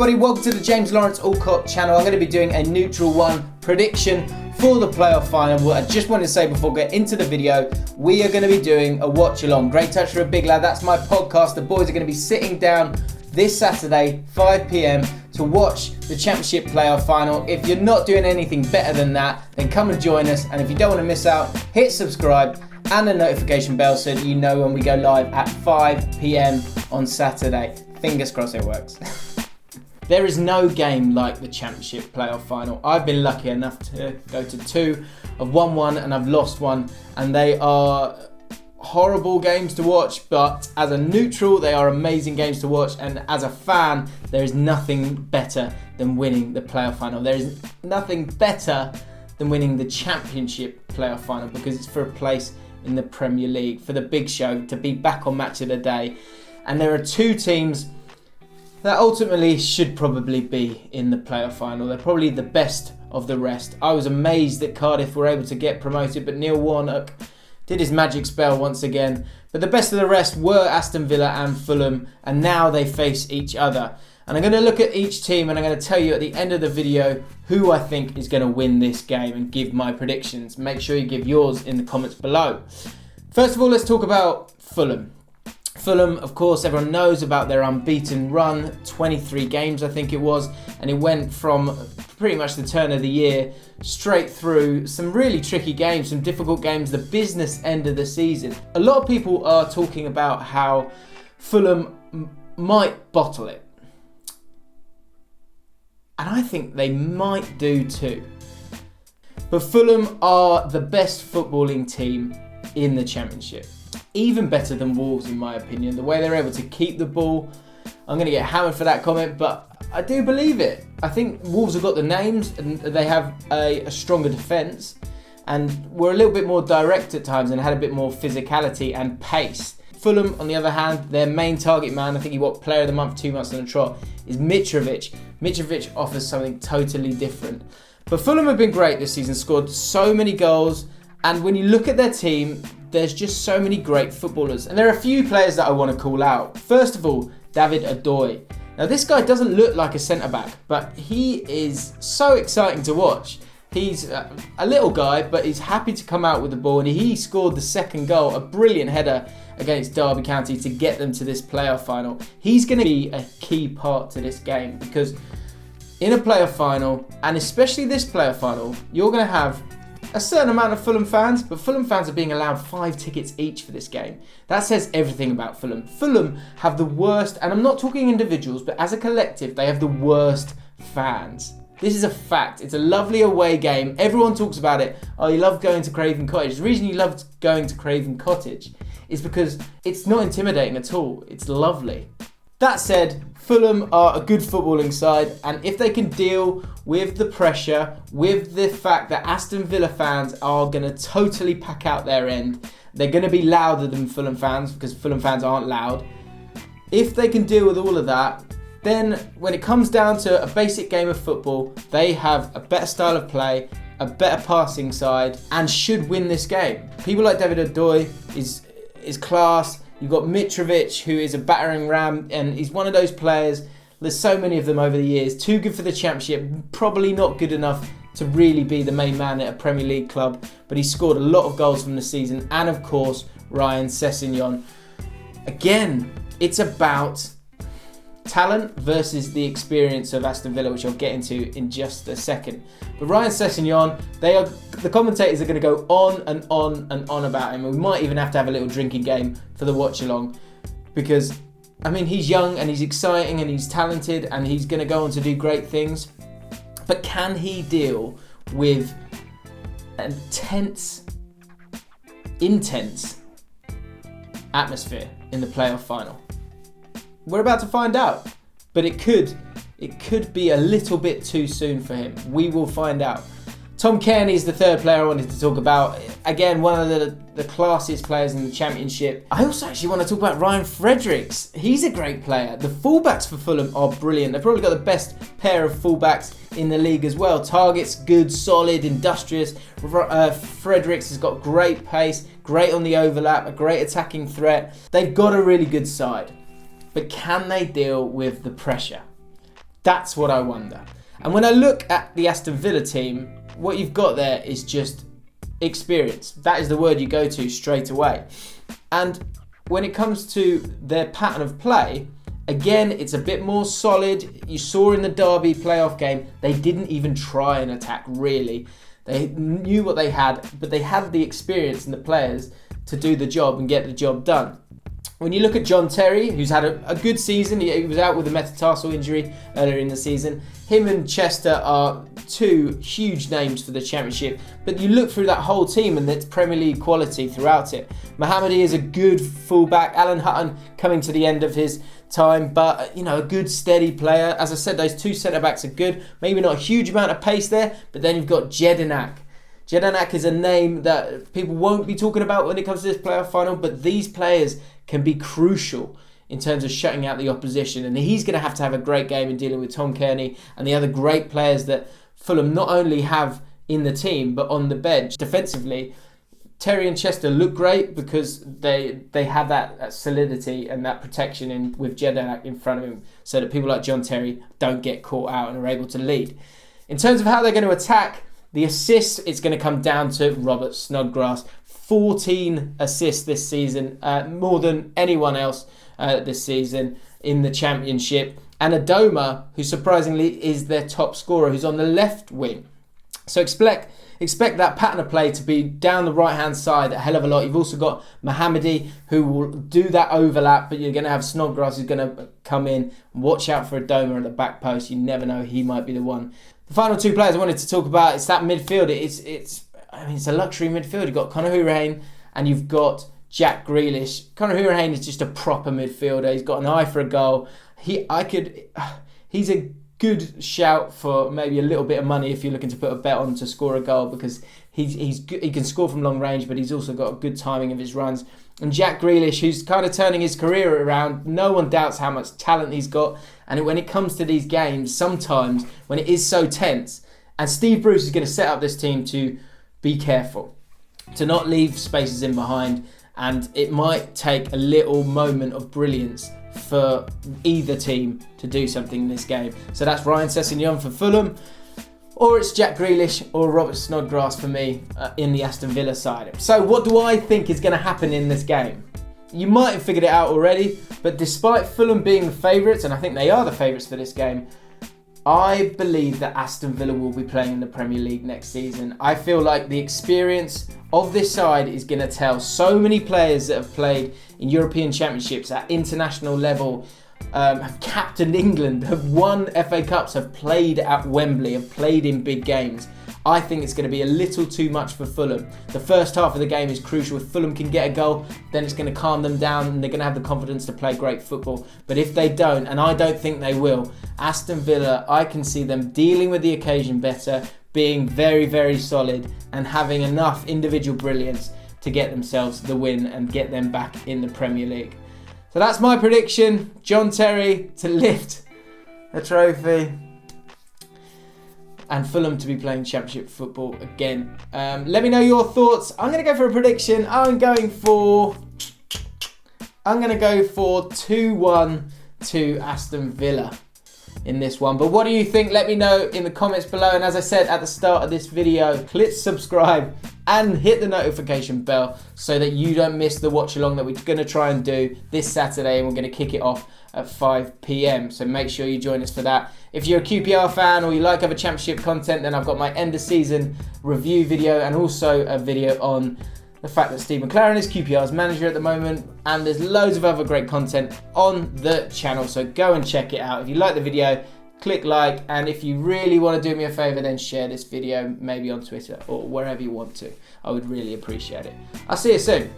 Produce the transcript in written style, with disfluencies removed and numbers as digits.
everybody, welcome to the James Lawrence Allcott channel. I'm going to be doing a neutral one prediction for the playoff final. What I just wanted to say before we get into the video, we are going to be doing a watch along. Great Touch for a Big Lad, that's my podcast. The boys are going to be sitting down this Saturday, 5 p.m, to watch the Championship playoff final. If you're not doing anything better than that, then come and join us. And if you don't want to miss out, hit subscribe and the notification bell so that you know when we go live at 5 p.m. on Saturday. Fingers crossed it works. There is no game like the Championship playoff final. I've been lucky enough to go to two. I've won one and I've lost one, and they are horrible games to watch, but as a neutral they are amazing games to watch, and as a fan there is nothing better than winning the playoff final. There is nothing better than winning the Championship playoff final, because it's for a place in the Premier League, for the big show, to be back on Match of the Day. And there are two teams that ultimately should probably be in the playoff final. They're probably the best of the rest. I was amazed that Cardiff were able to get promoted, but Neil Warnock did his magic spell once again. But the best of the rest were Aston Villa and Fulham, and now they face each other. And I'm going to look at each team and I'm going to tell you at the end of the video who I think is going to win this game and give my predictions. Make sure you give yours in the comments below. First of all, let's talk about Fulham. Fulham, of course, everyone knows about their unbeaten run, 23 games I think it was, and it went from pretty much the turn of the year straight through some really tricky games, some difficult games, the business end of the season. A lot of people are talking about how Fulham might bottle it, and I think they might do too. But Fulham are the best footballing team in the Championship. Even better than Wolves in my opinion. The way they're able to keep the ball. I'm going to get hammered for that comment, but I do believe it. I think Wolves have got the names and they have a stronger defence, and were a little bit more direct at times and had a bit more physicality and pace. Fulham, on the other hand, their main target man, I think he got Player of the Month 2 months on the trot, is Mitrovic. Mitrovic offers something totally different. But Fulham have been great this season, scored so many goals, and when you look at their team, there's just so many great footballers. And there are a few players that I want to call out. First of all, David Odoi. Now this guy doesn't look like a centre-back, but he is so exciting to watch. He's a little guy, but he's happy to come out with the ball, and he scored the second goal, a brilliant header against Derby County to get them to this playoff final. He's going to be a key part to this game, because in a playoff final, and especially this playoff final, you're going to have a certain amount of Fulham fans, but Fulham fans are being allowed 5 tickets each for this game. That says everything about Fulham. Fulham have the worst, and I'm not talking individuals, but as a collective, they have the worst fans. This is a fact. It's a lovely away game. Everyone talks about it. Oh, you love going to Craven Cottage. The reason you love going to Craven Cottage is because it's not intimidating at all. It's lovely. That said, Fulham are a good footballing side, and if they can deal with the pressure, with the fact that Aston Villa fans are going to totally pack out their end, they're going to be louder than Fulham fans because Fulham fans aren't loud. If they can deal with all of that, then when it comes down to a basic game of football, they have a better style of play, a better passing side, and should win this game. People like David Odoi is class. You've got Mitrovic, who is a battering ram, and he's one of those players. There's so many of them over the years. Too good for the Championship, probably not good enough to really be the main man at a Premier League club, but he scored a lot of goals from the season. And of course, Ryan Sessegnon. Again, it's about talent versus the experience of Aston Villa, which I'll get into in just a second. But Ryan Sessegnon, the commentators are going to go on and on and on about him. And we might even have to have a little drinking game for the watch along, because I mean, he's young and he's exciting and he's talented and he's going to go on to do great things. But can he deal with an intense atmosphere in the playoff final? We're about to find out, but it could be a little bit too soon for him. We will find out. Tom Cairney is the third player I wanted to talk about. Again, one of the classiest players in the Championship. I also actually want to talk about Ryan Fredericks. He's a great player. The fullbacks for Fulham are brilliant. They've probably got the best pair of fullbacks in the league as well. Target's good, solid, industrious. Fredericks has got great pace, great on the overlap, a great attacking threat. They've got a really good side. But can they deal with the pressure? That's what I wonder. And when I look at the Aston Villa team, what you've got there is just experience. That is the word you go to straight away. And when it comes to their pattern of play, again, it's a bit more solid. You saw in the Derby playoff game, they didn't even try an attack, really. They knew what they had, but they had the experience and the players to do the job and get the job done. When you look at John Terry, who's had a good season, he was out with a metatarsal injury earlier in the season. Him and Chester are two huge names for the Championship, but you look through that whole team and it's Premier League quality throughout it. Mohamedy is a good fullback. Alan Hutton coming to the end of his time, but a good steady player. As I said, those two centre-backs are good. Maybe not a huge amount of pace there, but then you've got Jedinak. Jedinak is a name that people won't be talking about when it comes to this playoff final, but these players can be crucial in terms of shutting out the opposition, and he's going to have a great game in dealing with Tom Kearney and the other great players that Fulham not only have in the team but on the bench. Defensively, Terry and Chester look great because they have that solidity and that protection with Jedinak in front of him, so that people like John Terry don't get caught out and are able to lead. In terms of how they're going to attack the assists, it's going to come down to Robert Snodgrass. 14 assists this season, more than anyone else this season in the Championship. And Adoma, who surprisingly is their top scorer, who's on the left wing. So expect that pattern of play to be down the right-hand side a hell of a lot. You've also got Mohamedy, who will do that overlap, but you're going to have Snodgrass who's going to come in. Watch out for Adoma at the back post. You never know, he might be the one. The final two players I wanted to talk about, it's that midfield. It's a luxury midfield. You've got Conor Hourihane and you've got Jack Grealish. Conor Hourihane is just a proper midfielder. He's got an eye for a goal. He's a good shout for maybe a little bit of money if you're looking to put a bet on to score a goal, because he's good. He can score from long range, but he's also got a good timing of his runs. And Jack Grealish, who's kind of turning his career around, no one doubts how much talent he's got. And when it comes to these games, sometimes when it is so tense, and Steve Bruce is going to set up this team to be careful, to not leave spaces in behind, and it might take a little moment of brilliance for either team to do something in this game. So that's Ryan Sessegnon for Fulham, or it's Jack Grealish or Robert Snodgrass for me in the Aston Villa side. So what do I think is going to happen in this game? You might have figured it out already, but despite Fulham being the favourites, and I think they are the favourites for this game, I believe that Aston Villa will be playing in the Premier League next season. I feel like the experience of this side is going to tell. So many players that have played in European Championships at international level, have captained England, have won FA Cups, have played at Wembley, have played in big games. I think it's going to be a little too much for Fulham. The first half of the game is crucial. If Fulham can get a goal, then it's going to calm them down and they're going to have the confidence to play great football. But if they don't, and I don't think they will, Aston Villa, I can see them dealing with the occasion better, being very, very solid and having enough individual brilliance to get themselves the win and get them back in the Premier League. So that's my prediction. John Terry to lift a trophy, and Fulham to be playing Championship football again. Let me know your thoughts. I'm going to go for a prediction. I'm going to go for 2-1 to Aston Villa in this one. But what do you think? Let me know in the comments below. And as I said at the start of this video, click subscribe and hit the notification bell so that you don't miss the watch along that we're going to try and do this Saturday, and we're going to kick it off at 5 p.m. So make sure you join us for that. If you're a QPR fan or you like other Championship content, then I've got my end of season review video and also a video on the fact that Steve McLaren is QPR's manager at the moment, and there's loads of other great content on the channel, so go and check it out. If you like the video, click like, and if you really want to do me a favour, then share this video maybe on Twitter or wherever you want to. I would really appreciate it. I'll see you soon.